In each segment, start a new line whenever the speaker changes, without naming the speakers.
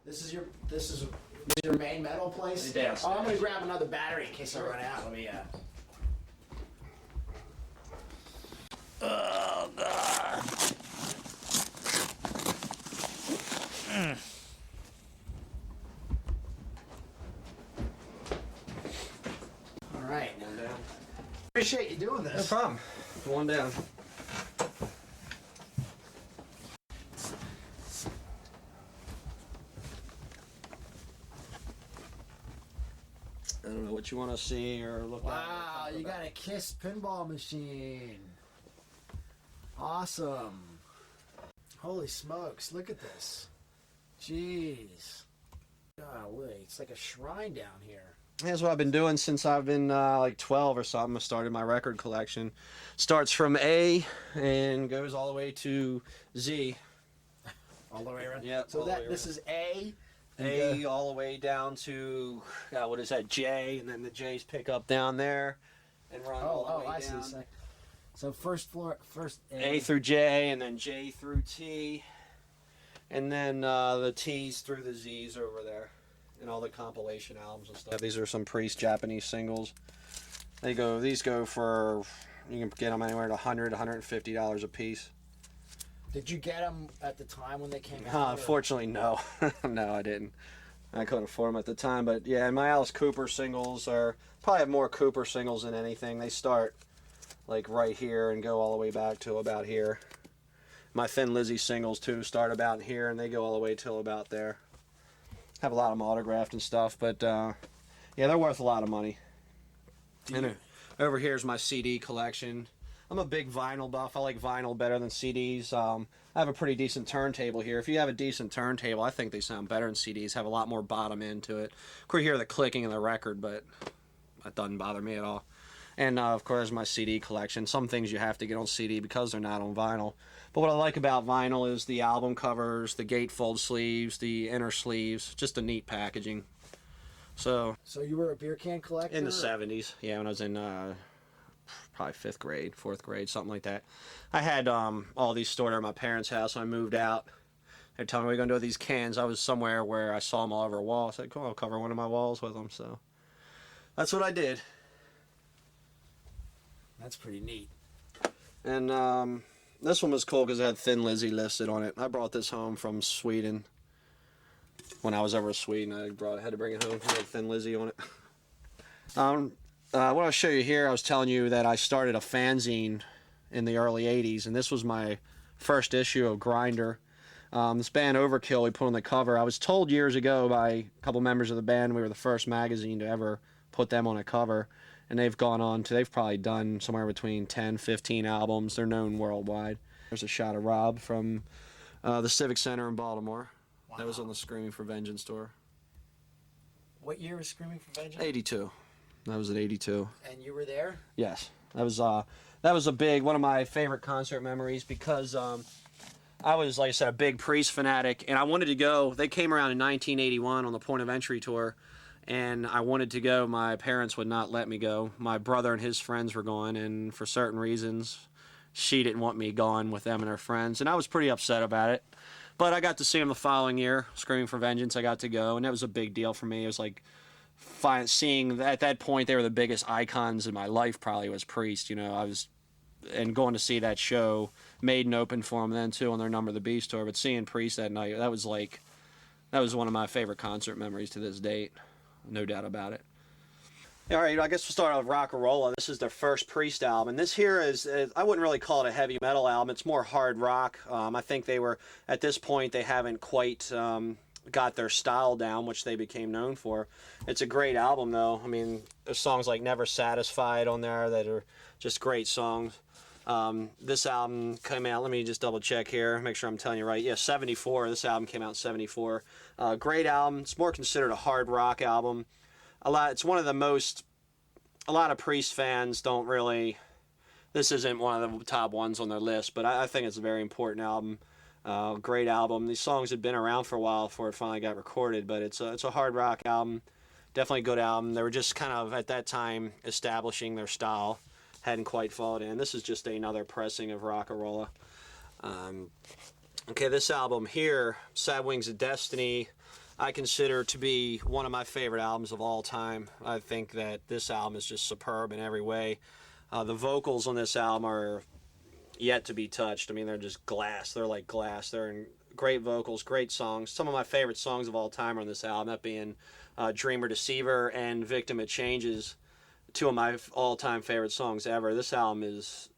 This is your main metal place?
Yes.
Oh, I'm gonna grab another battery in case I run out. Let me Oh God. All right.
One down.
Appreciate you doing this.
No problem. One down. I don't know what you want to see or look at.
Wow, you got a KISS pinball machine. Awesome. Holy smokes, look at this. Jeez. Golly, it's like a shrine down here.
That's what I've been doing since I've been like 12 or something. I started my record collection. Starts from A and goes all the way to Z.
All the way around?
Yeah.
So this is A.
A all the way down to, what is that, J, and then the J's pick up down there and run all the way
I
down.
see. So first floor, first
A through J, and then J through T, and then the T's through the Z's over there, and all the compilation albums and stuff. These are some Priest Japanese singles. These go for, you can get them anywhere to $100, $150 a piece.
Did you get them at the time when they came out?
Unfortunately, no. No, I didn't. I couldn't afford them at the time, but yeah, and my Alice Cooper singles probably have more Cooper singles than anything. They start like right here and go all the way back to about here. My Thin Lizzy singles too start about here and they go all the way till about there. Have a lot of them autographed and stuff, but yeah, they're worth a lot of money. And over here's my CD collection. I'm a big vinyl buff. I like vinyl better than CDs. I have a pretty decent turntable here. If you have a decent turntable, I think they sound better than CDs. Have a lot more bottom end to it. Of course, you hear the clicking of the record, but that doesn't bother me at all. And of course, my CD collection. Some things you have to get on CD because they're not on vinyl. But what I like about vinyl is the album covers, the gatefold sleeves, the inner sleeves. Just a neat packaging. So
you were a beer can collector?
In the 70s, yeah, when I was in probably 5th grade, 4th grade, something like that. I had all these stored at my parents' house when I moved out. They're telling me, what are you going to do with these cans? I was somewhere where I saw them all over a wall. I said, cool, I'll cover one of my walls with them. So that's what I did.
That's pretty neat.
And this one was cool because it had Thin Lizzy listed on it. I brought this home from Sweden. When I was over in Sweden, I had to bring it home. It had Thin Lizzy on it. What I'll show you here, I was telling you that I started a fanzine in the early 80s, and this was my first issue of Grinder. This band Overkill we put on the cover. I was told years ago by a couple members of the band we were the first magazine to ever put them on a cover, and they've probably done somewhere between 10, 15 albums. They're known worldwide. There's a shot of Rob from the Civic Center in Baltimore. Wow. That was on the Screaming for Vengeance tour.
What year was Screaming for Vengeance?
82. That was at 82.
And you were there?
Yes. That was one of my favorite concert memories because I was, like I said, a big Priest fanatic, and I wanted to go. They came around in 1981 on the Point of Entry tour, and I wanted to go. My parents would not let me go. My brother and his friends were going, and for certain reasons, she didn't want me going with them and her friends, and I was pretty upset about it. But I got to see them the following year, Screaming for Vengeance. I got to go, and that was a big deal for me. It was like seeing at that point they were the biggest icons in my life. Probably was Priest. And going to see that show, Maiden opened for them then too on their Number of the Beast tour. But seeing Priest that night, that was one of my favorite concert memories to this date, no doubt about it. All right, I guess we'll start with Rock-A-Rolla. This is their first Priest album, and this here is, I wouldn't really call it a heavy metal album. It's more hard rock. I think at this point, they haven't quite got their style down, which they became known for. It's a great album, though. I mean, there's songs like Never Satisfied on there that are just great songs. This album came out, let me just double check here, make sure I'm telling you right. Yeah, 74. This album came out in 74. Great album. It's more considered a hard rock album. It's one of the most, a lot of Priest fans don't really, this isn't one of the top ones on their list, but I think it's a very important album. Great album. These songs had been around for a while before it finally got recorded, but it's a hard rock album. Definitely a good album. They were just kind of, at that time, establishing their style. Hadn't quite followed in. This is just another pressing of Rock-A-Rolla. Okay, this album here, Sad Wings of Destiny, I consider to be one of my favorite albums of all time. I think that this album is just superb in every way. The vocals on this album are yet to be touched. I mean, they're just glass. They're like glass. They're in great vocals, great songs. Some of my favorite songs of all time are on this album, that being Dreamer Deceiver and Victim of Changes, two of my all-time favorite songs ever. This album is,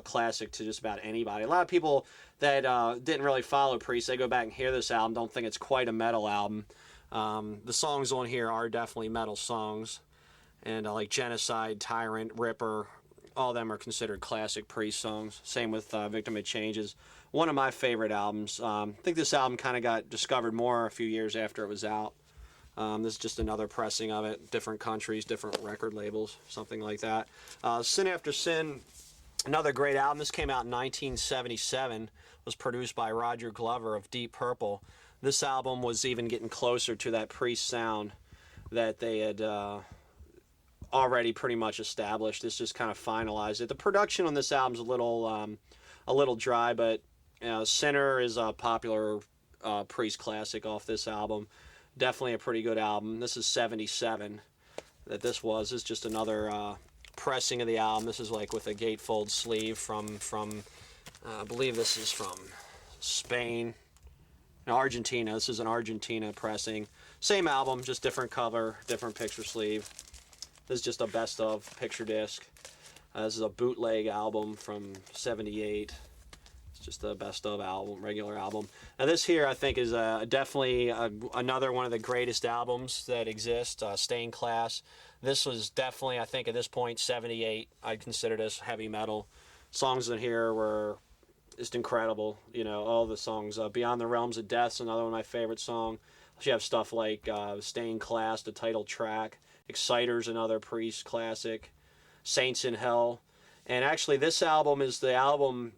classic to just about anybody. A lot of people that didn't really follow Priest, they go back and hear this album, don't think it's quite a metal album. The songs on here are definitely metal songs, and like Genocide, Tyrant, Ripper, all of them are considered classic Priest songs. Same with Victim of Changes. One of my favorite albums. I think this album kind of got discovered more a few years after it was out. This is just another pressing of it. Different countries, different record labels, something like that. Sin After Sin, another great album. This came out in 1977. Was produced by Roger Glover of Deep Purple. This album was even getting closer to that Priest sound that they had already pretty much established. This just kind of finalized it. The production on this album's a little dry, but Sinner is a popular Priest classic off this album. Definitely a pretty good album. This is 77 that this was. This is just another pressing of the album. This is like with a gatefold sleeve from I believe this is from Spain. No, Argentina. This is an Argentina pressing. Same album, just different cover, different picture sleeve. This is just a best of picture disc. This is a bootleg album from '78. It's just a best of album, regular album. Now this here I think is definitely another one of the greatest albums that exist, Stained Class. This was definitely, I think at this point, '78. I'd consider this heavy metal. Songs in here were just incredible. All the songs. Beyond the Realms of Death's another one of my favorite songs. You have stuff like Stained Class, the title track. Exciter's another Priest classic. Saints in Hell. And actually this album is the album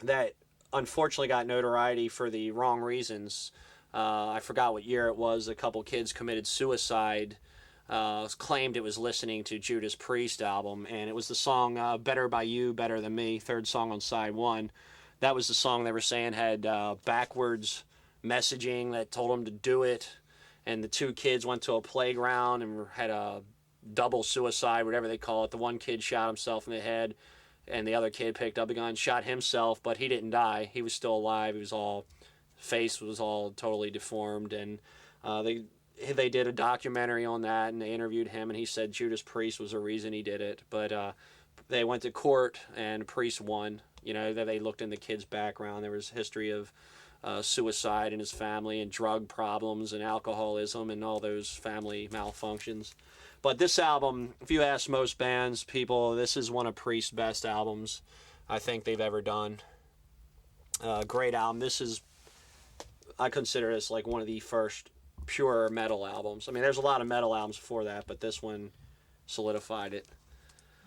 that unfortunately got notoriety for the wrong reasons. I forgot what year it was. A couple kids committed suicide. Claimed it was listening to Judas Priest album, and it was the song Better By You, Better Than Me, third song on side one. That was the song they were saying had backwards messaging that told them to do it. And the two kids went to a playground and had a double suicide, whatever they call it. The one kid shot himself in the head, and the other kid picked up a gun and shot himself, but he didn't die. He was still alive. Face was all totally deformed, and they did a documentary on that, and they interviewed him, and he said Judas Priest was the reason he did it. But they went to court, and Priest won. They looked in the kid's background. There was history of suicide in his family and drug problems and alcoholism and all those family malfunctions. But this album, if you ask most bands, people, this is one of Priest's best albums I think they've ever done. Great album. I consider this like one of the first pure metal albums. I mean, there's a lot of metal albums before that, but this one solidified it.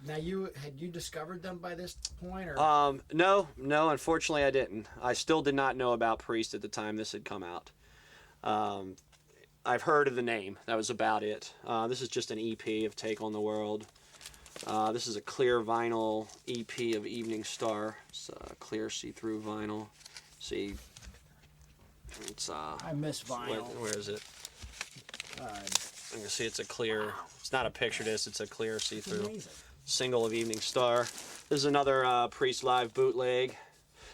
Now, had you discovered them by this point, or?
No, unfortunately I didn't. I still did not know about Priest at the time this had come out. I've heard of the name. That was about it. This is just an EP of Take on the World. This is a clear vinyl EP of Evening Star. It's clear see-through vinyl. See, it's
I miss vinyl.
Where is it? You can see it's a clear. It's not a picture disc. It's a clear see-through single of Evening Star. This is another Priest live bootleg.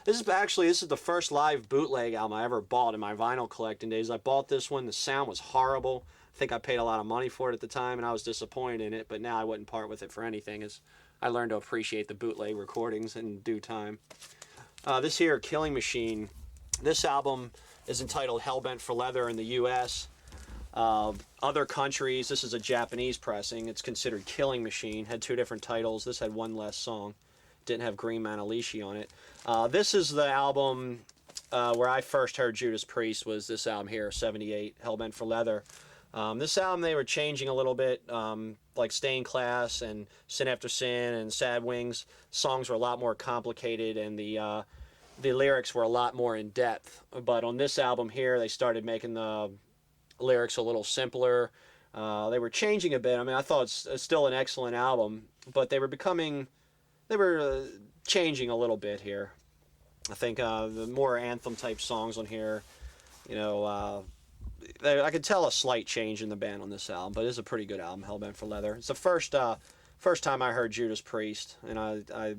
This is the first live bootleg album I ever bought in my vinyl collecting days. I bought this one. The sound was horrible. I think I paid a lot of money for it at the time, and I was disappointed in it. But now I wouldn't part with it for anything, as I learned to appreciate the bootleg recordings in due time. This here, Killing Machine. This album is entitled Hellbent for Leather in the U.S. Other countries, this is a Japanese pressing. It's considered Killing Machine. Had two different titles. This had one less song. Didn't have Green Manalishi on it. This is the album where I first heard Judas Priest, was this album here, 78, Hellbent for Leather. This album they were changing a little bit, like Stained Class and Sin After Sin and Sad Wings. Songs were a lot more complicated, and the lyrics were a lot more in depth. But on this album here, they started making the lyrics a little simpler. They were changing a bit. I mean, I thought it's still an excellent album, but they were changing a little bit here. I think the more anthem type songs on here, I could tell a slight change in the band on this album, but it's a pretty good album, Hellbent for Leather. It's the first time I heard Judas Priest, and I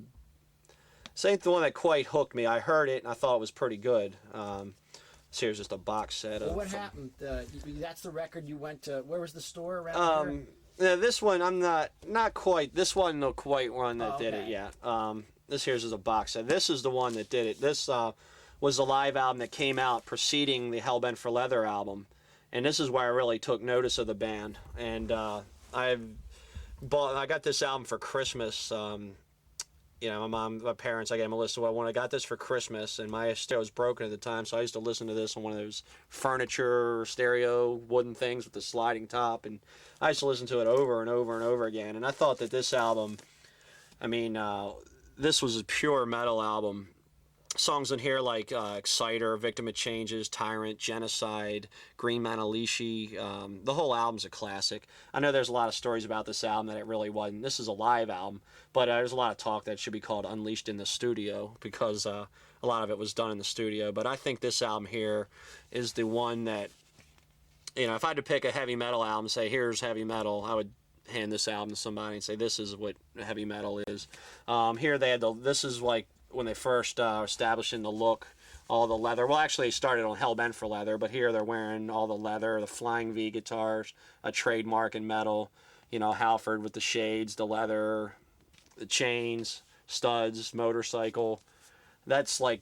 this ain't the one that quite hooked me. I heard it, and I thought it was pretty good. So here's just a box set of...
What happened? That's the record you went to. Where was the store around here?
Yeah, this one, I'm not quite... This wasn't the quite one that did it yet. This here's just a box set. This is the one that did it. This was the live album that came out preceding the Hellbent for Leather album. And this is where I really took notice of the band. And I got this album for Christmas. My parents, I gave them a list of what I wanted. I got this for Christmas, and my stereo was broken at the time, so I used to listen to this on one of those furniture stereo wooden things with the sliding top, and I used to listen to it over and over and over again. And I thought that this album, this was a pure metal album. Songs in here like Exciter, Victim of Changes, Tyrant, Genocide, Green Manalishi. The whole album's a classic. I know there's a lot of stories about this album that it really wasn't. This is a live album, but there's a lot of talk that it should be called Unleashed in the Studio because a lot of it was done in the studio. But I think this album here is the one that, if I had to pick a heavy metal album, say here's heavy metal, I would hand this album to somebody and say this is what heavy metal is. Here they had this is like when they first establishing the look, all the leather. Well, actually, they started on Hellbent for Leather, but here they're wearing all the leather, the Flying V guitars, a trademark in metal. Halford with the shades, the leather, the chains, studs, motorcycle. That's like,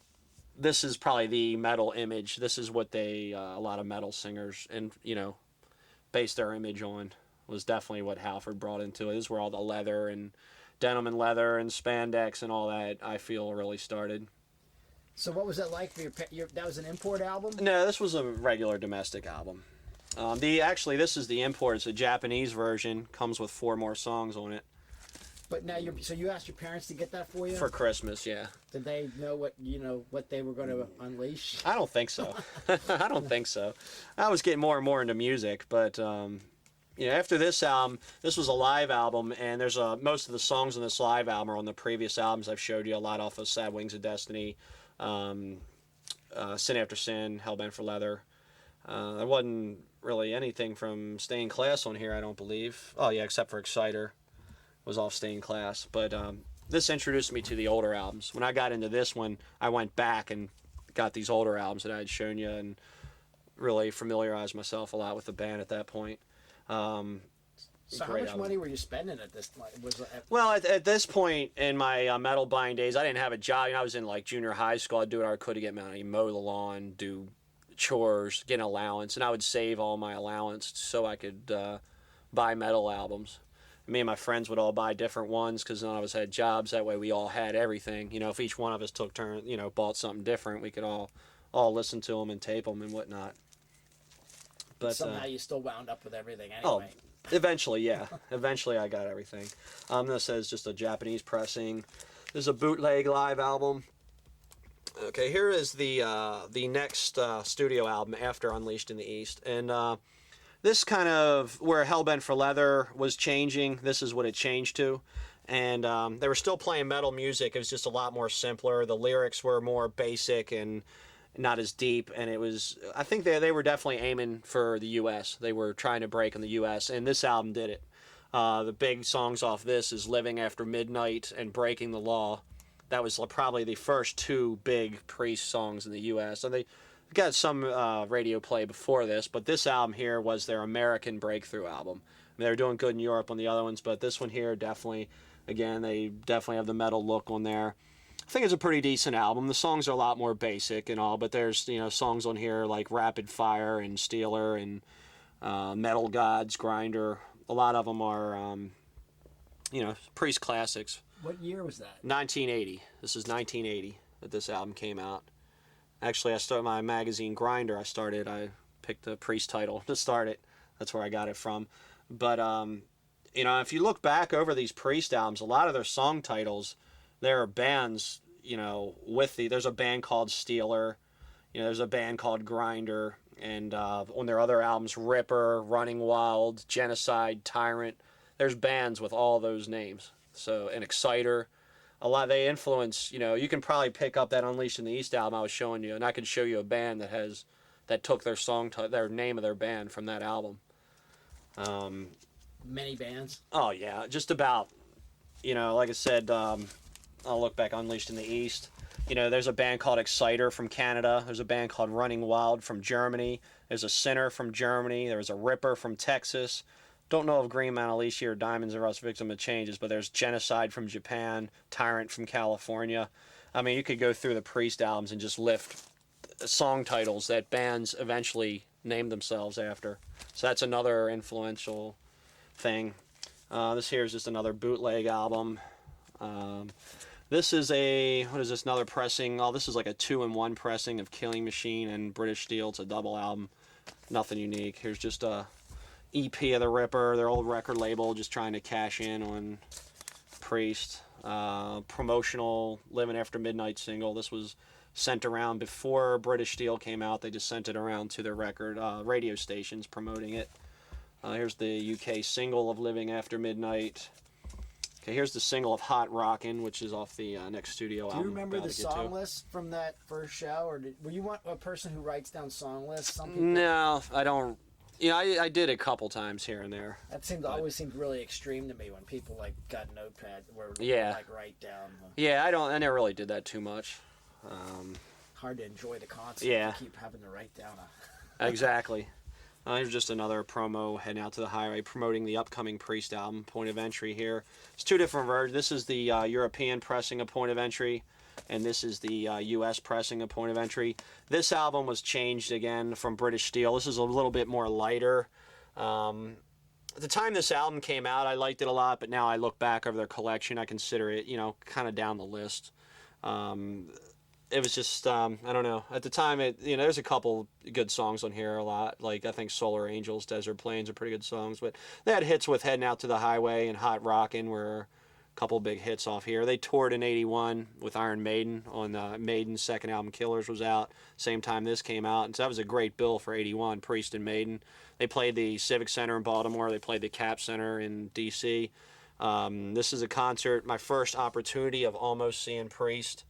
this is probably the metal image. This is what a lot of metal singers based their image on. Was definitely what Halford brought into it. This is where all the leather and denim and leather and spandex and all that, I feel, really started.
So what was that like for your that was an import album?
No, this was a regular domestic album. This is the import. It's a Japanese version. Comes with 4 more songs on it.
But now so you asked your parents to get that for you?
For Christmas, yeah.
Did they know what they were going to unleash?
I don't think so. I don't think so. I was getting more and more into music, but after this album, this was a live album, and there's most of the songs on this live album are on the previous albums I've showed you, a lot off of Sad Wings of Destiny, Sin After Sin, Hellbent for Leather. There wasn't really anything from Stained Class on here, I don't believe. Oh yeah, except for Exciter was off Stained Class. But this introduced me to the older albums. When I got into this one, I went back and got these older albums that I had shown you and really familiarized myself a lot with the band at that point.
So how much money were you spending at this point?
Well, at this point in my metal buying days, I didn't have a job. I was in like junior high school. I'd do what I could to get money, mow the lawn, do chores, get an allowance, and I would save all my allowance so I could buy metal albums. Me and my friends would all buy different ones because none of us had jobs. That way we all had everything. If each one of us took turn, bought something different, we could all listen to them and tape them and whatnot. But
somehow you still wound up with everything anyway.
Oh, eventually, yeah. Eventually I got everything. This says just a Japanese pressing. This is a bootleg live album. Okay, here is the next studio album after Unleashed in the East. And this kind of, where Hellbent for Leather was changing, this is what it changed to. And they were still playing metal music. It was just a lot more simpler. The lyrics were more basic and not as deep, and I think they were definitely aiming for the U.S. They were trying to break in the U.S., and this album did it. The big songs off this is Living After Midnight and Breaking the Law. That was probably the first 2 big Priest songs in the U.S., and they got some radio play before this, but this album here was their American breakthrough album. They were doing good in Europe on the other ones, but this one here definitely, again, they definitely have the metal look on there. I think it's a pretty decent album. The songs are a lot more basic and all, but there's songs on here like Rapid Fire and Stealer and Metal Gods, Grinder. A lot of them are Priest classics.
What year was that?
1980. This is 1980 that this album came out. Actually, I started my magazine Grinder. I picked the Priest title to start it. That's where I got it from. But if you look back over these Priest albums, a lot of their song titles, there are bands, there's a band called Stealer, there's a band called Grinder, and on their other albums, Ripper, Running Wild, Genocide, Tyrant, there's bands with all those names. So, and Exciter, a lot, they influence, you can probably pick up that Unleashed in the East album I was showing you, and I could show you a band that has that took their their name of their band from that album.
Many bands.
Oh yeah, just about. You know, like I said, I'll look back. Unleashed in the East. You know, there's a band called Exciter from Canada. There's a band called Running Wild from Germany. There's a Sinner from Germany. There's a Ripper from Texas. Don't know if Green Mount Alicia or Diamonds Are Us Victim of Changes, but there's Genocide from Japan, Tyrant from California. I mean, you could go through the Priest albums and just lift song titles that bands eventually named themselves after. So that's another influential thing. This here is just another bootleg album. This is another pressing. Oh, this is like a 2-in-1 pressing of Killing Machine and British Steel. It's a double album. Nothing unique. Here's just a EP of the Ripper, their old record label, just trying to cash in on Priest. Promotional Living After Midnight single. This was sent around before British Steel came out. They just sent it around to their record radio stations promoting it. Here's the UK single of Living After Midnight. Okay, here's the single of Hot Rockin', which is off the next studio album.
Do you remember the song list from that first show, or were you a person who writes down song lists? Some people...
No, I don't. You know, I did a couple times here and there.
That always seemed really extreme to me when people like got a notepad where like write down.
Yeah, I never really did that too much.
Hard to enjoy the concert.
Yeah.
To keep having to write down
Exactly. Here's just another promo heading out to the highway promoting the upcoming Priest album, Point of Entry here. It's two different versions. This is the European pressing of Point of Entry, and this is the U.S. pressing of Point of Entry. This album was changed again from British Steel. This is a little bit more lighter. At the time this album came out, I liked it a lot, but now I look back over their collection, I consider it, kind of down the list. It was just, I don't know. At the time, there's a couple good songs on here a lot. Like, I think Solar Angels, Desert Plains are pretty good songs. But they had hits with Heading Out to the Highway and Hot Rockin' were a couple big hits off here. They toured in 81 with Iron Maiden on Maiden's second album, Killers, was out. Same time this came out. And so that was a great bill for 81, Priest and Maiden. They played the Civic Center in Baltimore. They played the Cap Center in D.C. This is a concert, my first opportunity of almost seeing Priest.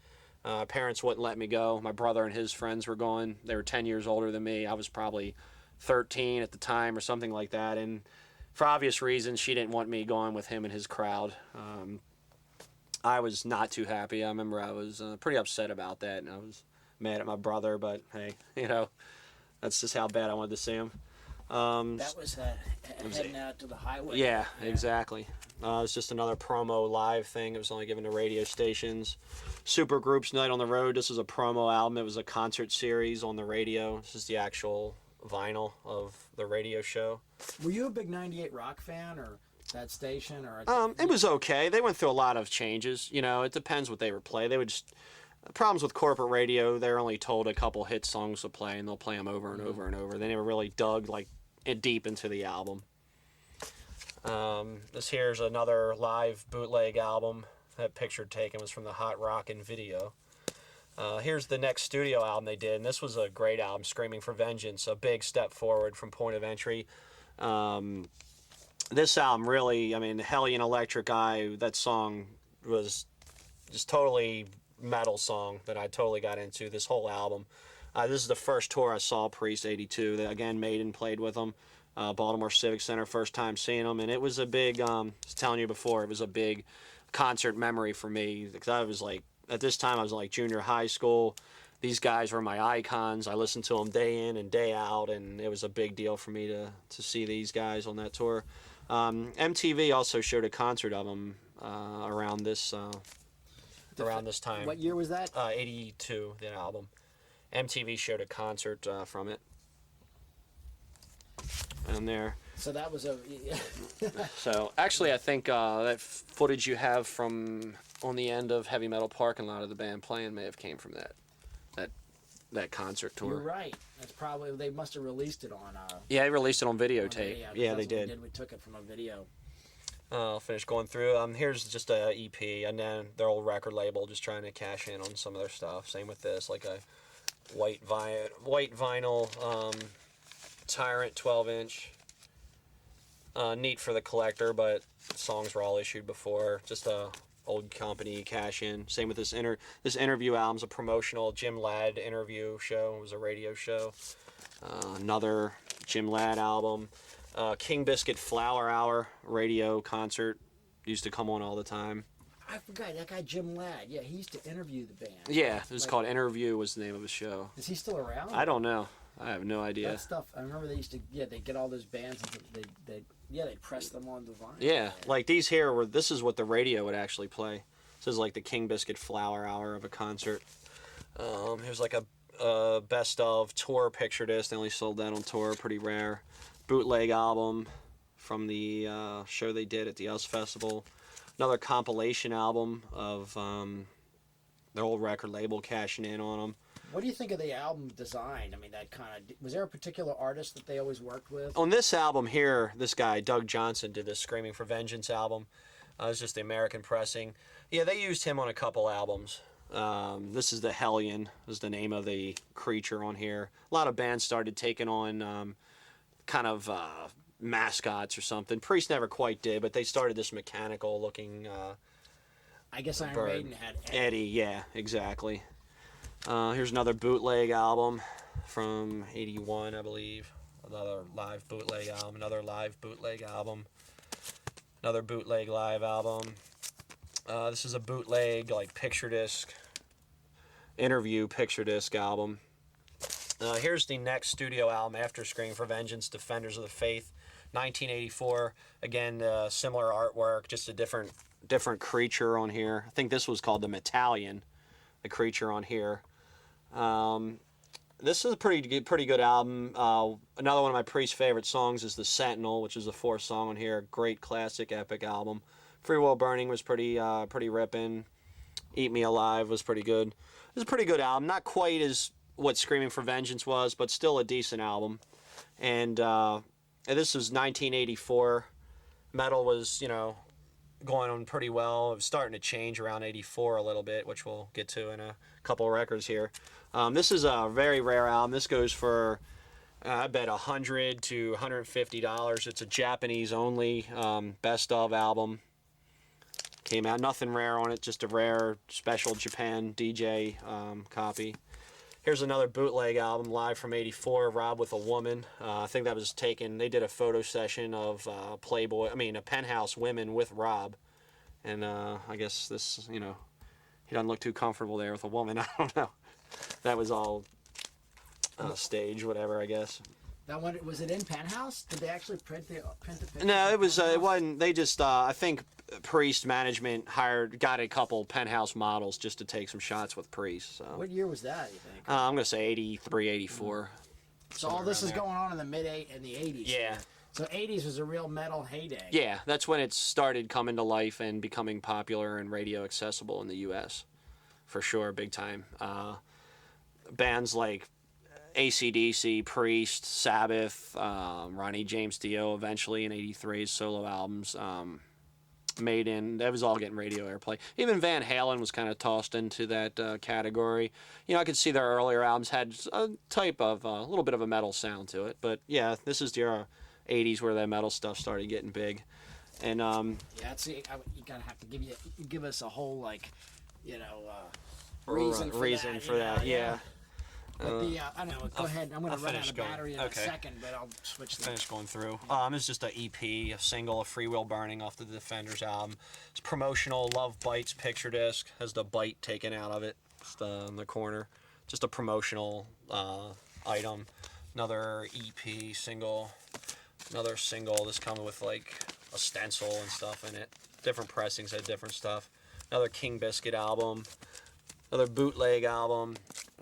Parents wouldn't let me go. My brother and his friends were going. They were 10 years older than me. I was probably 13 at the time or something like that. And for obvious reasons, she didn't want me going with him and his crowd. I was not too happy. I remember I was pretty upset about that, and I was mad at my brother. But hey, that's just how bad I wanted to see him.
that was Heading Out to the Highway.
Yeah, exactly. It was just another promo live thing. It was only given to radio stations. Super Groups Night on the Road. This was a promo album. It was a concert series on the radio. This is the actual vinyl of the radio show.
Were you a big 98 Rock fan, or that station? Or
it was okay. They went through a lot of changes. It depends what they would play. They would just... Problems with corporate radio, they're only told a couple hit songs to play, and they'll play them over and over and over. They never really dug deep into the album. This here's another live bootleg album. That picture taken was from the Hot Rockin' video. Here's the next studio album they did, and this was a great album, Screaming for Vengeance, a big step forward from Point of Entry. This album really, Hellion Electric Eye, that song was just totally metal song that I totally got into, this whole album. This is the first tour I saw Priest, 82. Again, Maiden played with them. Baltimore Civic Center, first time seeing them, and it was a big, I was telling you before, it was a big concert memory for me, because I was at this time I was in junior high school. These guys were my icons. I listened to them day in and day out, and it was a big deal for me to see these guys on that tour. MTV also showed a concert of them around this time.
What year was that?
82, the album. MTV showed a concert from it. And there.
So that was a...
So, actually, I think that footage you have from on the end of Heavy Metal Parking Lot of the band playing may have came from that concert tour.
You're right. That's probably... They must have released it on...
Yeah, they released it on videotape. Yeah, they did.
We took it from a video.
I'll finish going through. Here's just a EP, and then their old record label just trying to cash in on some of their stuff. Same with this, like a white vinyl Tyrant 12-inch. Neat for the collector, but songs were all issued before. Just a old company cash in. Same with this interview album's a promotional Jim Ladd interview show. It was a radio show. Another Jim Ladd album. King Biscuit Flower Hour radio concert used to come on all the time.
I forgot that guy Jim Ladd. Yeah, he used to interview the band.
Yeah, it was called Interview was the name of his show.
Is he still around?
I don't know. I have no idea.
That stuff. I remember they used to. Yeah, they get all those bands and they'd press them on the vinyl.
Yeah, like these here were. This is what the radio would actually play. This is like the King Biscuit Flower Hour of a concert. Here's like a best of tour picture disc. They only sold that on tour, pretty rare. Bootleg album from the show they did at the US Festival. Another compilation album of their old record label cashing in on them.
What do you think of the album design? I mean, that kind of, was there a particular artist that they always worked with?
On this album here, this guy Doug Johnson did this Screaming for Vengeance album. It's just the American pressing. Yeah, they used him on a couple albums. This is the Hellion, is the name of the creature on here. A lot of bands started taking on kind of mascots or something. Priest never quite did, but they started this mechanical looking
I guess Iron
bird.
Maiden had
Eddie, yeah, exactly. Here's another bootleg album from '81, I believe. Another live bootleg album. Another live bootleg album. Another bootleg live album. This is a bootleg like picture disc, interview picture disc album. Here's the next studio album after Screaming for Vengeance, Defenders of the Faith, 1984. Again, similar artwork, just a different creature on here. I think this was called the Metallion, the creature on here. This is a pretty good album. Another one of my Priest favorite songs is The Sentinel, which is the fourth song on here. Great classic epic album. Free Will Burning was pretty ripping. Eat Me Alive was pretty good. It's a pretty good album. Not quite as what Screaming for Vengeance was, but still a decent album. And this was 1984. Metal was, going on pretty well. It was starting to change around 84 a little bit, which we'll get to in a couple of records here. This is a very rare album. This goes for, I bet, $100 to $150. It's a Japanese only best of album. Came out, nothing rare on it, just a rare special Japan DJ copy. Here's another bootleg album, live from '84, Rob with a Woman. I think that was taken, they did a photo session of a Penthouse women with Rob. And I guess this, he doesn't look too comfortable there with a woman. I don't know. That was all stage, whatever, I guess.
that one. Was it in Penthouse? Did they actually print the picture?
No, it was. It wasn't. They just. I think Priest management got a couple Penthouse models just to take some shots with Priest. So.
What year was that? You think?
I'm gonna say 83, 84.
So all this is going on in the in the 80s.
Yeah.
So 80s was a real metal heyday.
Yeah, that's when it started coming to life and becoming popular and radio accessible in the U.S. For sure, big time. Bands like AC/DC, Priest, Sabbath, Ronnie James Dio eventually in '83's solo albums, Maiden, that was all getting radio airplay. Even Van Halen was kind of tossed into that category. I could see their earlier albums had a type of, a little bit of a metal sound to it. But yeah, this is the 80s where that metal stuff started getting big. And
yeah, see, you gotta have to give us a whole reason for that.
Yeah.
But I don't know. Go ahead. I'm going to run out of battery in a second, but I'll switch.
Finish going through. It's just an EP, a single, a Free Will Burning off the Defenders album. It's promotional. Love Bites picture disc has the bite taken out of it, just in the corner. Just a promotional item. Another EP single. Another single. This coming with like a stencil and stuff in it. Different pressings had different stuff. Another King Biscuit album. Another bootleg album.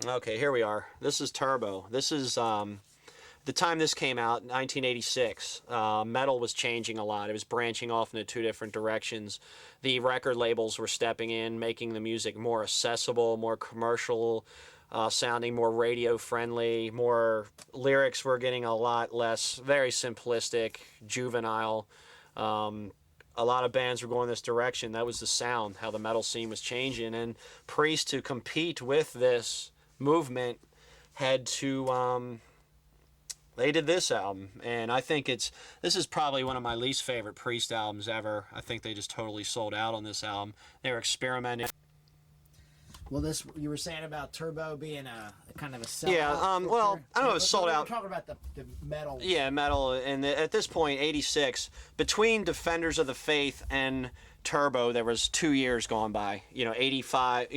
Okay, here we are. This is Turbo. This is, the time this came out, 1986, metal was changing a lot. It was branching off into two different directions. The record labels were stepping in, making the music more accessible, more commercial sounding, more radio friendly, more lyrics were getting a lot less, very simplistic, juvenile. A lot of bands were going this direction. That was the sound, how the metal scene was changing. And Priest, to compete with this movement, had to, they did this album. And I think this is probably one of my least favorite Priest albums ever. I think they just totally sold out on this album. They were experimenting.
Well, this you were saying about Turbo being a kind of a sellout.
Yeah, well, I don't know, it was sold out.
We're talking about the metal.
Yeah, metal, and at this point, 86, between Defenders of the Faith and Turbo, there was 2 years gone by. 85,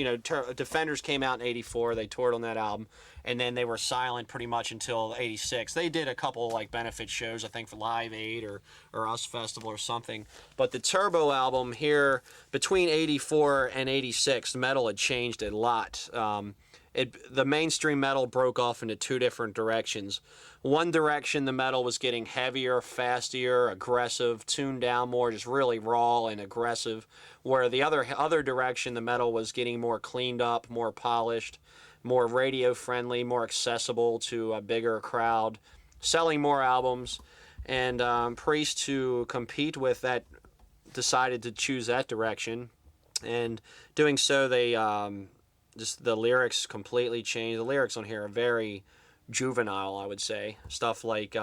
Defenders came out in 84, they toured on that album, and then they were silent pretty much until 86. They did a couple like benefit shows, I think for Live Aid or Us Festival or something. But the Turbo album here, between 84 and 86, metal had changed a lot. The mainstream metal broke off into two different directions. One direction, the metal was getting heavier, faster, aggressive, tuned down more, just really raw and aggressive. Where the other direction, the metal was getting more cleaned up, more polished, more radio friendly, more accessible to a bigger crowd, selling more albums. And Priest, to compete with that, decided to choose that direction. And doing so, they just the lyrics completely changed. The lyrics on here are very juvenile, I would say. Stuff like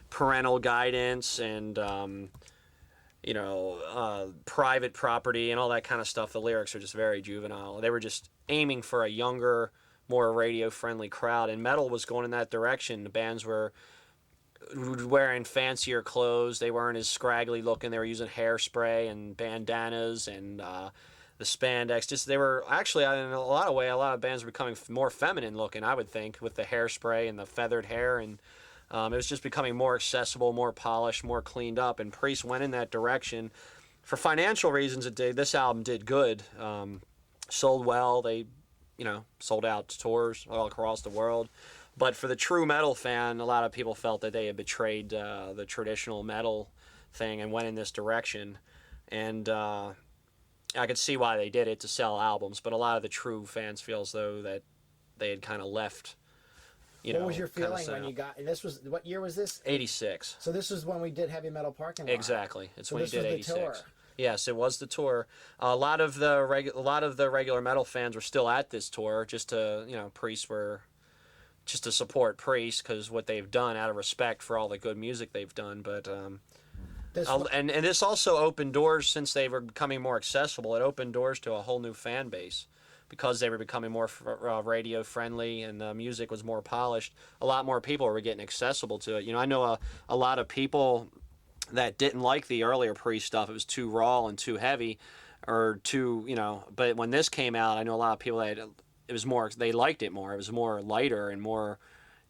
parental guidance and private property and all that kind of stuff. The lyrics are just very juvenile. They were just aiming for a younger, more radio-friendly crowd, and metal was going in that direction. The bands were wearing fancier clothes. They weren't as scraggly looking. They were using hairspray and bandanas and the spandex. They were actually, in a lot of bands were becoming more feminine looking, I would think, with the hairspray and the feathered hair, and it was just becoming more accessible, more polished, more cleaned up. And Priest went in that direction. For financial reasons, this album did good. Sold well. They, sold out tours all across the world. But for the true metal fan, a lot of people felt that they had betrayed the traditional metal thing and went in this direction. And I could see why they did it, to sell albums. But a lot of the true fans feel as though that they had kind of left.
What was your feeling when you got this? What year was this?
86.
So this was when we did Heavy Metal Parking Lot.
Exactly. It's when you did 86.
Tour.
Yes, it was the tour. A lot of the regular metal fans were still at this tour, just to to support Priest, because what they've done, out of respect for all the good music they've done. But and this also opened doors, since they were becoming more accessible. It opened doors to a whole new fan base, because they were becoming more radio friendly and the music was more polished. A lot more people were getting accessible to it. I know a lot of people that didn't like the earlier Priest stuff. It was too raw and too heavy, or too, but when this came out, I know a lot of people that it was more, they liked it more. It was more lighter and more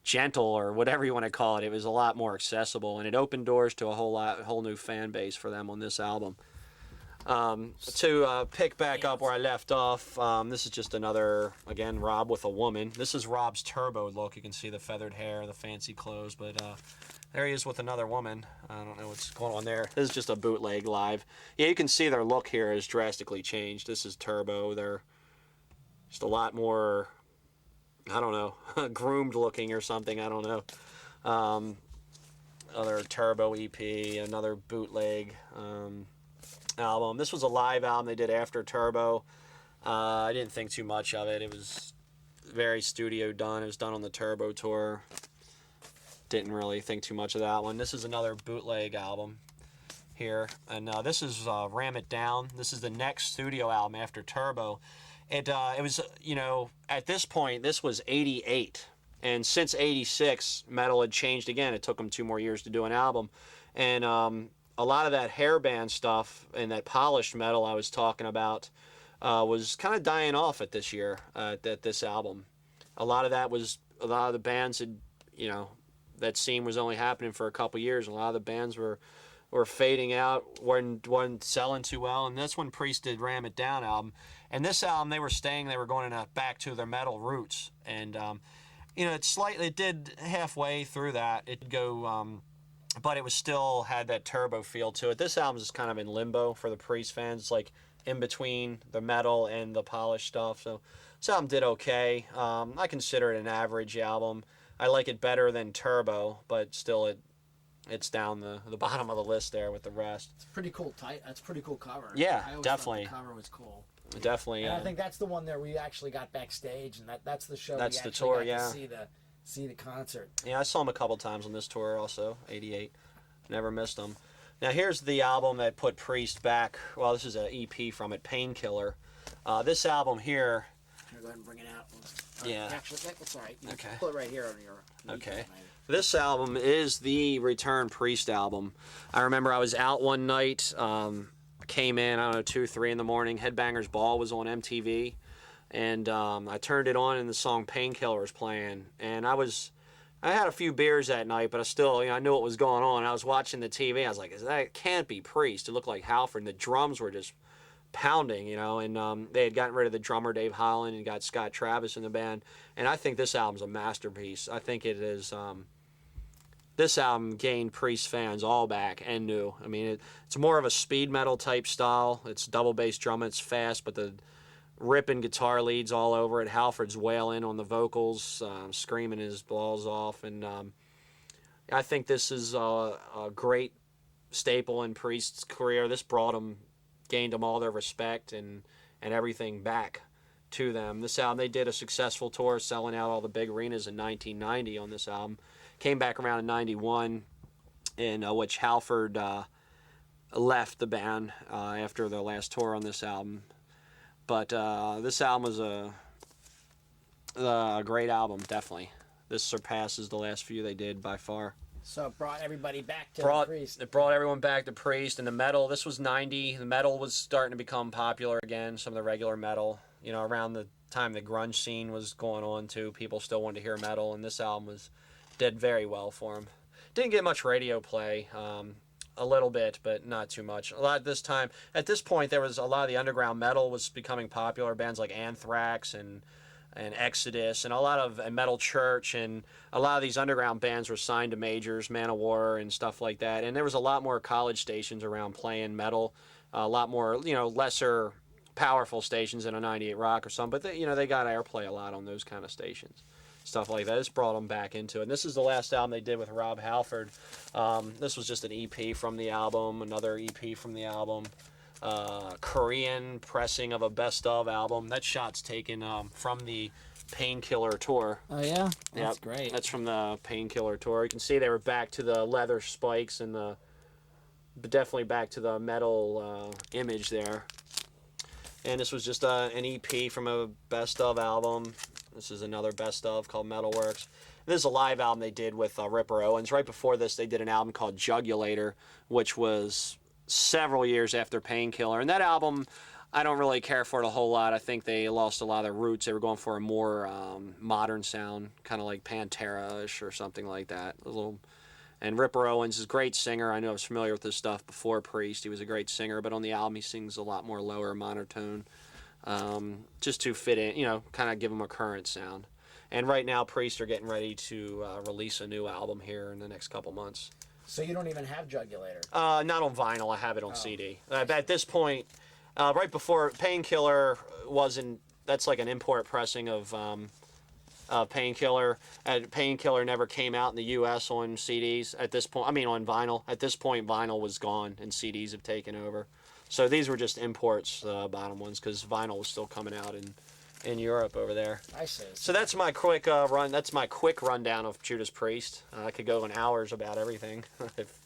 gentle, or whatever you want to call it. It was a lot more accessible, and it opened doors to a whole new fan base for them on this album. To pick back up where I left off, this is just another, again, Rob with a woman. This is Rob's Turbo look. You can see the feathered hair, the fancy clothes, but there he is with another woman. I don't know what's going on there. This is just a bootleg live. Yeah, you can see their look here has drastically changed. This is Turbo. They're just a lot more, I don't know, groomed looking or something. I don't know. Other Turbo EP, another bootleg album. This was a live album they did after Turbo. I didn't think too much of it. It was very studio done. It was done on the Turbo tour. Didn't really think too much of that one. This is another bootleg album here, and this is Ram It Down. This is the next studio album after Turbo. It was, at this point, this was 88, and since 86, metal had changed again. It took them 2 more years to do an album, and a lot of that hairband stuff and that polished metal I was talking about was kind of dying off at this album. A lot of the bands had, that scene was only happening for a couple years. A lot of the bands were fading out, weren't selling too well, and that's when Priest did Ram It Down album. And this album, they were going back to their metal roots, and it did halfway through that. It go. But it was still had that Turbo feel to it. This album is kind of in limbo for the Priest fans. It's like in between the metal and the polished stuff. So this album did okay. I consider it an average album. I like it better than Turbo, but still it's down the bottom of the list there with the rest.
It's pretty cool. That's a pretty cool cover.
Yeah,
I always
definitely.
Thought the cover was cool.
Definitely.
And I think that's the one that we actually got backstage, and that's the show.
That's
we
the
actually
tour.
got
Yeah.
To see the concert.
Yeah, I saw him a couple times on this tour also, 88. Never missed them. Now here's the album that put Priest back. Well, this is an EP from it, Painkiller. This album here,
Go ahead and bring it out.
Yeah.
Actually, that's all right. You
Okay.
Put it right here on your.
Okay. This album is the Return Priest album. I remember I was out one night, came in, I don't know, 2, 3 in the morning. Headbangers Ball was on MTV, and I turned it on, and the song Painkiller was playing. And I had a few beers that night, but I still, I knew what was going on. I was watching the TV. I was like, that can't be Priest. It looked like Halford, and the drums were just pounding, and they had gotten rid of the drummer Dave Holland and got Scott Travis in the band. And I think this album's a masterpiece. I think it is. This album gained Priest fans all back and new. I mean, it's more of a speed metal type style. It's double bass drum. It's fast, but the ripping guitar leads all over it. Halford's wailing on the vocals, screaming his balls off, and I think this is a great staple in Priest's career. This gained them all their respect and everything back to them. This album, they did a successful tour, selling out all the big arenas in 1990 on this album. Came back around in 91, in which Halford left the band after the last tour on this album. But this album was a great album, definitely. This surpasses the last few they did by far.
So it brought everybody back to Priest.
It brought everyone back to Priest, and the metal. This was 90. The metal was starting to become popular again. Some of the regular metal, around the time the grunge scene was going on too. People still wanted to hear metal, and this album did very well for them. Didn't get much radio play. A little bit, but not too much. A lot at this point, there was a lot of the underground metal was becoming popular. Bands like Anthrax and Exodus and a lot of Metal Church, and a lot of these underground bands were signed to majors, Manowar and stuff like that. And there was a lot more college stations around playing metal, a lot more, lesser powerful stations than a 98 Rock or something. But they got airplay a lot on those kind of stations. Stuff like that. This brought them back into it. And this is the last album they did with Rob Halford. This was just an EP from the album, another EP from the album. Korean pressing of a best of album. That shot's taken from the Painkiller tour.
Oh yeah, that's great.
That's from the Painkiller tour. You can see they were back to the leather spikes and but definitely back to the metal image there. And this was just an EP from a best of album. This is another best of called Metalworks. This is a live album they did with Ripper Owens. Right before this, they did an album called Jugulator, which was several years after Painkiller. And that album, I don't really care for it a whole lot. I think they lost a lot of their roots. They were going for a more modern sound, kind of like Pantera-ish or something like that. And Ripper Owens is a great singer. I know I was familiar with his stuff before Priest. He was a great singer, but on the album he sings a lot more lower monotone. Just to fit in, kind of give them a current sound. And right now, Priest are getting ready to release a new album here in the next couple months.
So you don't even have Jugulator?
Not on vinyl. I have it on CD. At this point, right before Painkiller that's like an import pressing of Painkiller. Painkiller never came out in the U.S. on CDs at this point. I mean, on vinyl. At this point, vinyl was gone and CDs have taken over. So these were just imports, the bottom ones, because vinyl was still coming out in Europe over there.
I see.
So that's my quick run. That's my quick rundown of Judas Priest. I could go in hours about everything if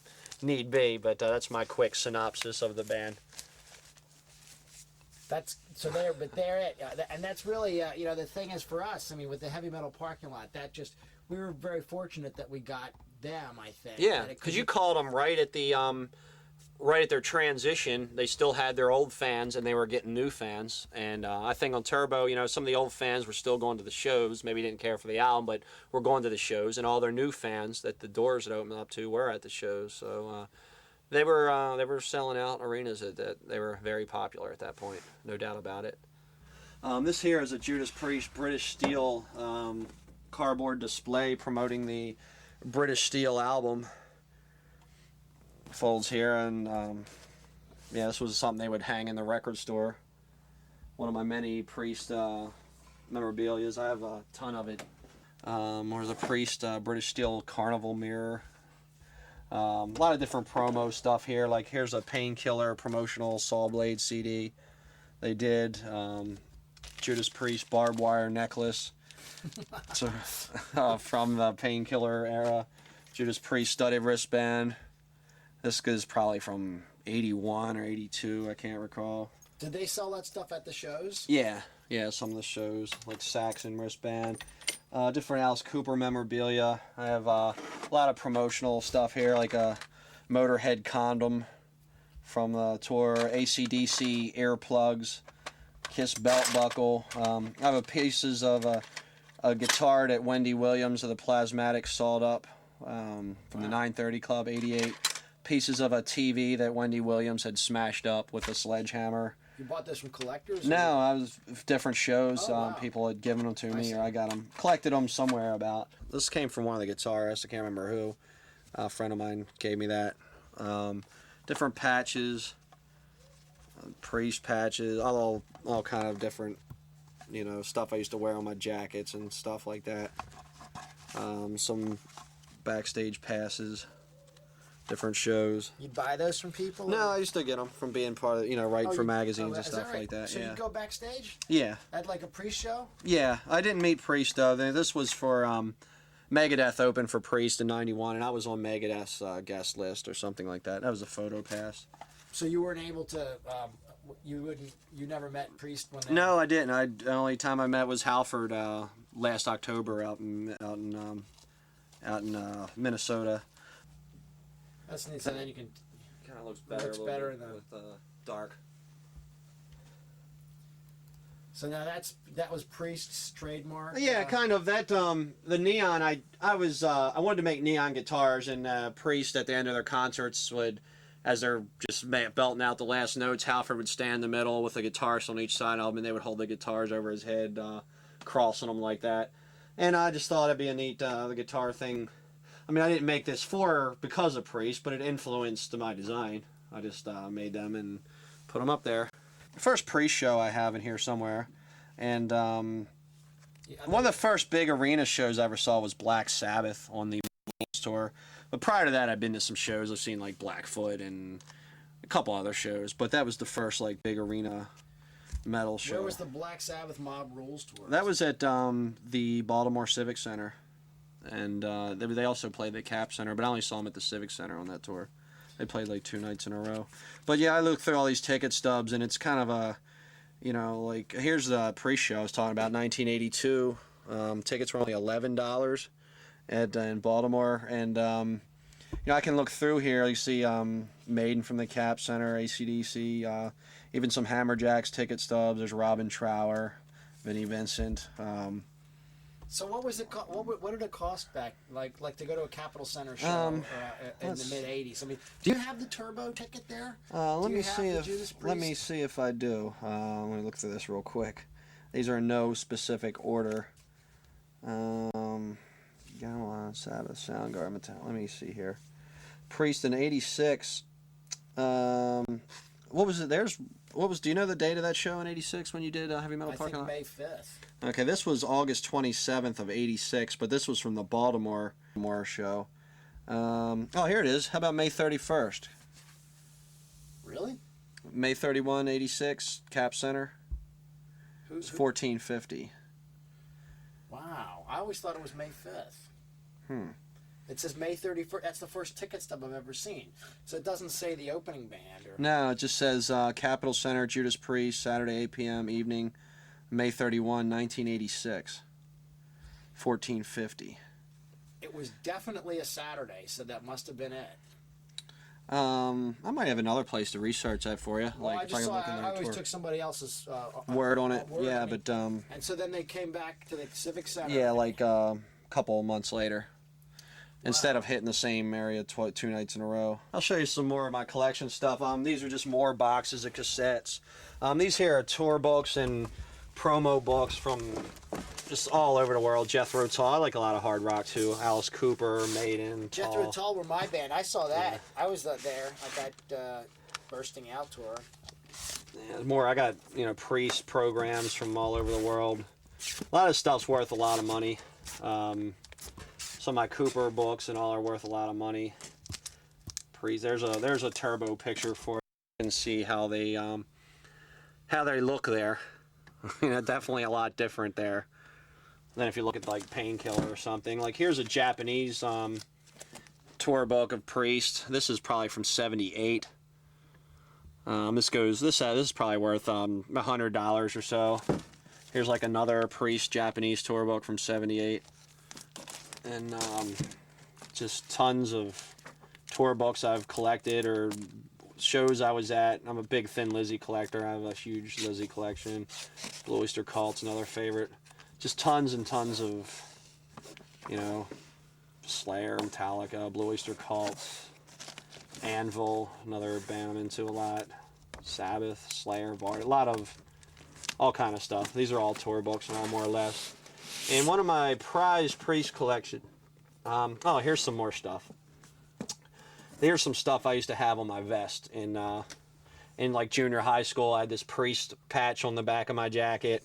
need be, but that's my quick synopsis of the band.
That's so there, but they're it, and that's really the thing is for us. I mean, with the heavy metal parking lot, we were very fortunate that we got them. I think.
Yeah, because you called them right at their transition. They still had their old fans, and they were getting new fans. And I think on Turbo, some of the old fans were still going to the shows. Maybe didn't care for the album, but were going to the shows. And all their new fans that the doors had opened up to were at the shows. So they were selling out arenas. That they were very popular at that point, no doubt about it. This here is a Judas Priest British Steel cardboard display promoting the British Steel album. Folds here, and this was something they would hang in the record store. One of my many Priest memorabilias. I have a ton of it. There's a Priest British Steel Carnival mirror. A lot of different promo stuff here. Like here's a Painkiller promotional Saw Blade CD they did. Judas Priest barbed wire necklace. So, from the Painkiller era. Judas Priest studded wristband. This is probably from 81 or 82, I can't recall.
Did they sell that stuff at the shows?
Yeah. Yeah, some of the shows, like Saxon wristband. Different Alice Cooper memorabilia. I have a lot of promotional stuff here, like a Motorhead condom from the tour, AC/DC earplugs, Kiss belt buckle. I have a pieces of a guitar that Wendy Williams of the Plasmatics sawed up from the 930 Club, 88. Pieces of a TV that Wendy Williams had smashed up with a sledgehammer.
You bought this from collectors?
No, I was different shows.
Oh, wow.
People had given them to me, or I got them, collected them somewhere about. This came from one of the guitarists. I can't remember who. A friend of mine gave me that. Different patches, Priest patches, all kind of different, stuff I used to wear on my jackets and stuff like that. Some backstage passes. Different shows.
You buy those from people?
No, I used to get them from being part of, writing for magazines and stuff
right?
like that.
So
yeah.
you go backstage?
Yeah.
At like a pre-show?
Yeah, I didn't meet Priest though. This was for Megadeth opened for Priest in '91, and I was on Megadeth's guest list or something like that. That was a photo pass.
So you weren't able to. You never met Priest when they.
No, I didn't. The only time I met was Halford last October out in Minnesota.
That's neat. So then you can.
Kind of looks better.
Looks better in
with dark.
So now that was Priest's trademark.
Yeah, kind of. That the neon. I wanted to make neon guitars, and Priest at the end of their concerts would, as they're just belting out the last notes, Halford would stand in the middle with a guitarist on each side of him, and they would hold the guitars over his head, crossing them like that. And I just thought it'd be a neat the guitar thing. I mean, I didn't make this because of Priest, but it influenced my design. I just made them and put them up there. The first Priest show I have in here somewhere, and one of the first big arena shows I ever saw was Black Sabbath on the tour. But prior to that, I'd been to some shows. I've seen like Blackfoot and a couple other shows, but that was the first like big arena metal show.
Where was the Black Sabbath Mob Rules tour?
That was at the Baltimore Civic Center. And they also played the Cap Center, but I only saw them at the Civic Center on that tour. They played like 2 nights in a row. But yeah, I looked through all these ticket stubs, and it's kind of a, like, here's the pre-show I was talking about, 1982. Tickets were only $11 in Baltimore. And, I can look through here. You see Maiden from the Cap Center, AC/DC, even some Hammerjacks ticket stubs. There's Robin Trower, Vinnie Vincent.
So what was it? What did it cost back? Like to go to a Capitol Center show in the mid '80s. I mean, do you have the turbo ticket there?
Let me see if I do. Let me look through this real quick. These are in no specific order. Gamelan, Sabbath, Soundgarden, Metallica. Let me see here. Priest in '86. What was it? Do you know the date of that show in '86 when you did Heavy Metal Parking Lot?
I think May 5th.
Okay, this was August 27th of '86, but this was from the Baltimore show. Here it is. How about May 31st?
Really?
May 31, '86, Cap Center. It's $14.50.
Wow, I always thought it was May 5th. It says May 31st. That's the first ticket stub I've ever seen. So it doesn't say the opening band.
No, it just says Capitol Center, Judas Priest, Saturday 8 p.m. evening, May 31, 1986. $14.50.
It was definitely a Saturday, so that must have been it.
I might have another place to research that for you.
Well, I always took somebody else's
word on it.
Word,
yeah, but
and so then they came back to the Civic Center.
Yeah, like a couple of months later. Instead of hitting the same area 2 nights in a row. I'll show you some more of my collection stuff. These are just more boxes of cassettes. These here are tour books and promo books from just all over the world. Jethro Tull. I like a lot of hard rock too. Alice Cooper, Maiden,
Jethro Tull were my band. I saw that. Yeah. I was there at that Bursting Out tour.
Yeah, more. I got Priest programs from all over the world. A lot of stuff's worth a lot of money. Some of my Cooper books and all are worth a lot of money. There's a turbo picture for you. You can see how they look there. Definitely a lot different there than if you look at like Painkiller or something. Like here's a Japanese tour book of Priest. This is probably from '78. This is probably worth $100 or so. Here's like another Priest Japanese tour book from '78, and just tons of tour books I've collected or shows I was at. I'm a big Thin Lizzy collector. I have a huge Lizzy collection. Blue Oyster Cult's another favorite. Just tons and tons of, you know, Slayer, Metallica, Blue Oyster Cult, Anvil, another band I'm into a lot. Sabbath, Slayer, Bard, a lot of all kind of stuff. These are all tour books and all more or less. And one of my prized Priest collection. Oh, here's some more stuff. Here's some stuff I used to have on my vest in like junior high school. I had this Priest patch on the back of my jacket.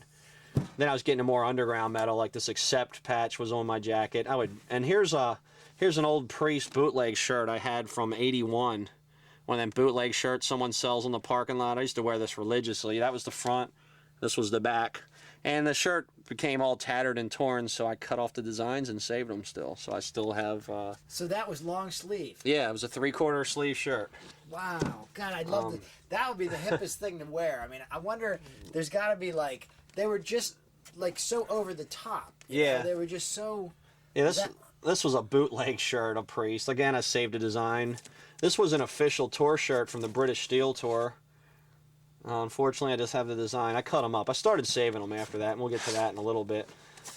Then I was getting to more underground metal, like this Accept patch was on my jacket. And here's an old Priest bootleg shirt I had from '81. One of them bootleg shirts someone sells on the parking lot. I used to wear this religiously. That was the front. This was the back. And the shirt became all tattered and torn, so I cut off the designs and saved them still. So I still have...
So that was long sleeve?
Yeah, it was a 3/4 sleeve shirt.
Wow. God, I'd love to... That would be the hippest thing to wear. I mean, I wonder, there's got to be like... They were just like so over the top.
Yeah.
Know? They were just so...
Yeah, this was a bootleg shirt of Priest. Again, I saved a design. This was an official tour shirt from the British Steel Tour. Unfortunately, I just have the design. I cut them up. I started saving them after that, and we'll get to that in a little bit.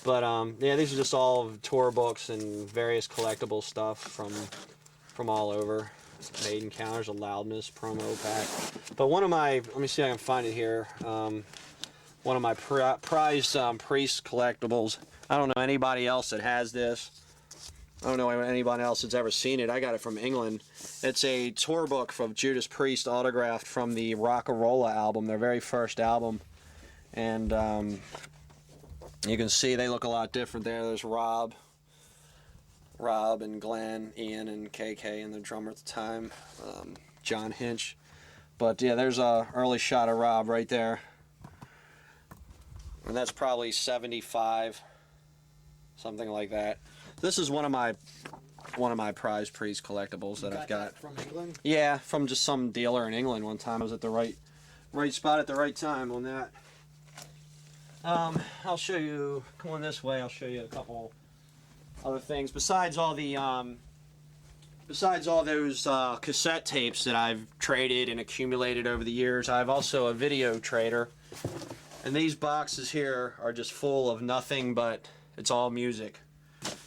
But yeah, these are just all tour books and various collectible stuff from all over. Maiden Counters, a Loudness promo pack. But one of my, let me see if I can find it here. One of my prized Priest collectibles. I don't know anybody else that has this. I don't know anybody else that's ever seen it. I got it from England. It's a tour book from Judas Priest, autographed from the Rock-a-Rolla album, their very first album. And you can see they look a lot different there. There's Rob and Glenn, Ian and KK, and the drummer at the time, John Hinch. But yeah, there's a early shot of Rob right there. And that's probably 75, something like that. This is one of my prized Priest collectibles that I've got.
That from England?
Yeah, from just some dealer in England one time. I was at the right spot at the right time on that. I'll show you. Come on this way. I'll show you a couple other things besides all those cassette tapes that I've traded and accumulated over the years. I've also a video trader, and these boxes here are just full of nothing but it's all music.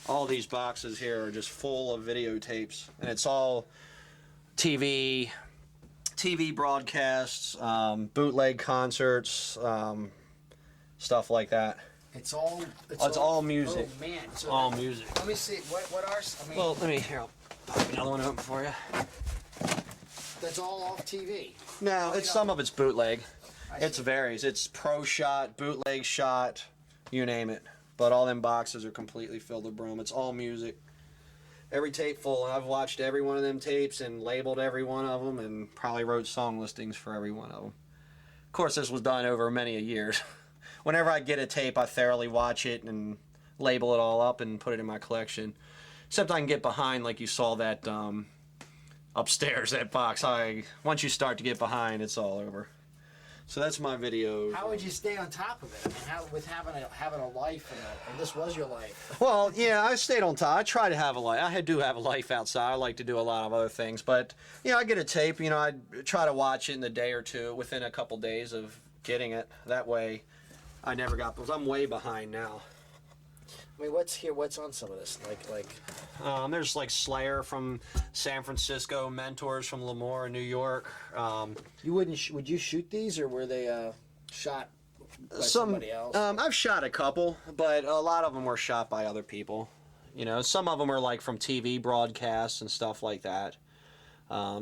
All these boxes here are just full of videotapes, and it's all TV broadcasts, bootleg concerts, stuff like that.
It's all
music.
Oh man, so
all music.
Let me see. What are? I mean,
Well, I'll pop another one open for you.
That's all off TV.
No, some of it's bootleg. It varies. It's pro shot, bootleg shot, you name it. But all them boxes are completely filled with brum. It's all music. Every tape full. And I've watched every one of them tapes and labeled every one of them and probably wrote song listings for every one of them. Of course, this was done over many years. Whenever I get a tape, I thoroughly watch it and label it all up and put it in my collection. Except I can get behind, like you saw that upstairs, that box. Once you start to get behind, it's all over. So that's my video.
How would you stay on top of it? I mean, with having a life, and this was your life.
Well, yeah, I stayed on top. I try to have a life. I do have a life outside. I like to do a lot of other things. But, I get a tape. I try to watch it in a day or two, within a couple days of getting it. That way, I never got, because I'm way behind now.
I mean, what's here? What's on some of this?
There's like Slayer from San Francisco, Mentors from Lemoore, New York.
Would you shoot these, or were they shot by somebody else?
I've shot a couple, but a lot of them were shot by other people. Some of them are like from TV broadcasts and stuff like that.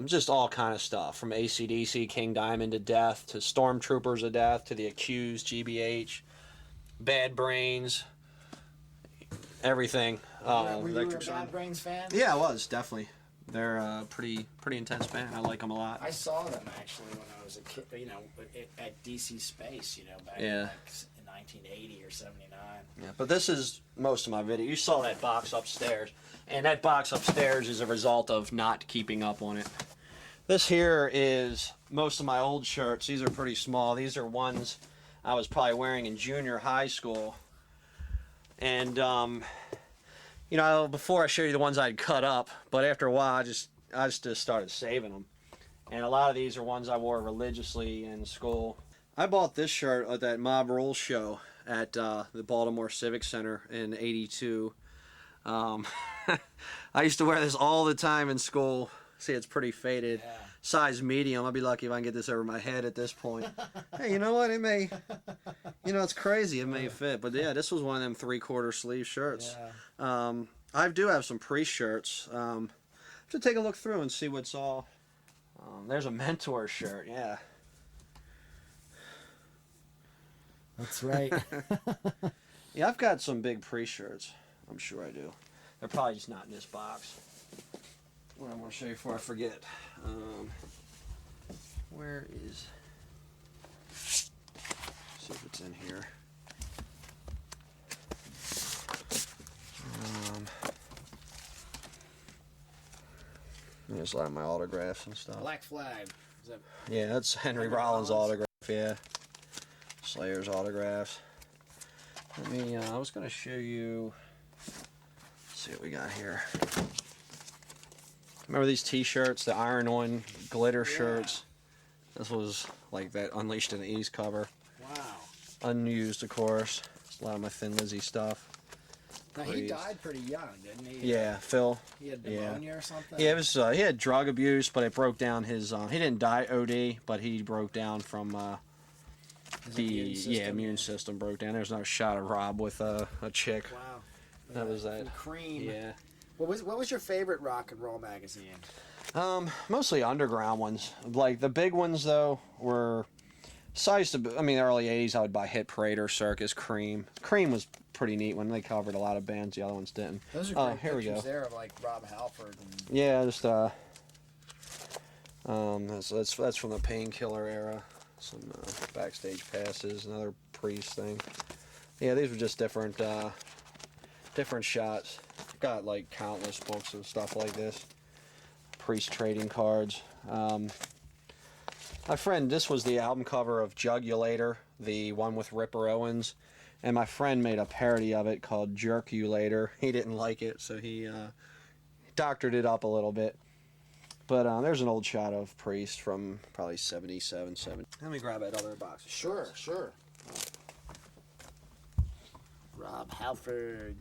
Just all kind of stuff, from AC/DC, King Diamond to Death, to Stormtroopers of Death, to The Accused, GBH, Bad Brains. Everything.
Were you a Bad Brains fan?
Yeah, I was, definitely. They're a pretty intense band. I like them a lot.
I saw them actually when I was a kid, at DC Space, back in 1980 or 79.
Yeah, but this is most of my video. You saw that box upstairs, and that box upstairs is a result of not keeping up on it. This here is most of my old shirts. These are pretty small. These are ones I was probably wearing in junior high school. And, you know, before I showed you the ones I'd cut up, but after a while I just started saving them. And a lot of these are ones I wore religiously in school. I bought this shirt at that Mob Rules show at the Baltimore Civic Center in '82. I used to wear this all the time in school. See, it's pretty faded.
Yeah.
Size medium. I'll be lucky if I can get this over my head at this point. Hey, you know what? It may, you know, it's crazy. It may fit. But yeah, this was one of them 3/4 sleeve shirts.
Yeah.
I do have some Priest shirts. I have to take a look through and see what's all. There's a Mentor shirt. Yeah.
That's right.
Yeah, I've got some big Priest shirts. I'm sure I do. They're probably just not in this box. What I want to show you before I forget. Where is... see if it's in here. There's a lot of my autographs and stuff.
Black Flag. Is that...
Yeah, that's Henry Rollins' autograph, yeah. Slayer's autographs. Let me, I was going to show you... let's see what we got here. Remember these t-shirts, the Iron One glitter shirts? This was like that Unleashed in the East cover.
Wow.
Unused, of course. It's a lot of my Thin Lizzy stuff.
Now, he died pretty young, didn't he?
Yeah, Phil.
He had pneumonia or something?
Yeah, it was, he had drug abuse, but it broke down his, he didn't die OD, but he broke down from, immune system broke down. There was no shot of Rob with a chick.
Wow.
That was that.
Cream.
Yeah.
What was your favorite rock and roll magazine?
Mostly underground ones. Like the big ones though were sized to. I mean, early '80s I would buy Hit Parade or Circus. Cream. Cream was pretty neat when they covered a lot of bands. The other ones didn't.
Those are great
here we
pictures
go.
there of like Rob Halford. And...
yeah, just that's from the Painkiller era. Some backstage passes, another Priest thing. Yeah, these were just different shots. Got like countless books of stuff like this. Priest trading cards. My friend, this was the album cover of Jugulator, the one with Ripper Owens, and my friend made a parody of it called Jerkulator. He didn't like it, so he doctored it up a little bit. But there's an old shot of Priest from probably 77, 70. Let me grab that other box.
Sure. Rob Halford.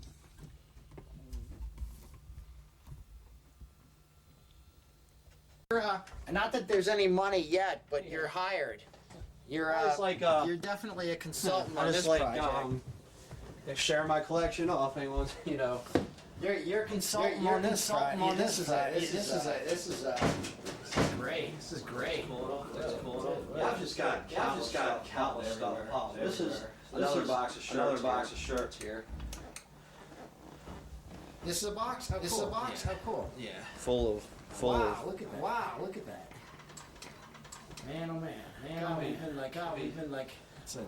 Not that there's any money yet, but you're hired. You're you're definitely a consultant on this project.
Share my collection off anyone, you know.
You're consulting on this project. This is great. This is great.
Yeah, I've just got countless stuff. This is another box of shirts here.
This is a box. This is a box. How cool.
Yeah, full of.
Wow, look at that. Wow, look at that. Man, oh man. Man, oh man. We've been like, it's a.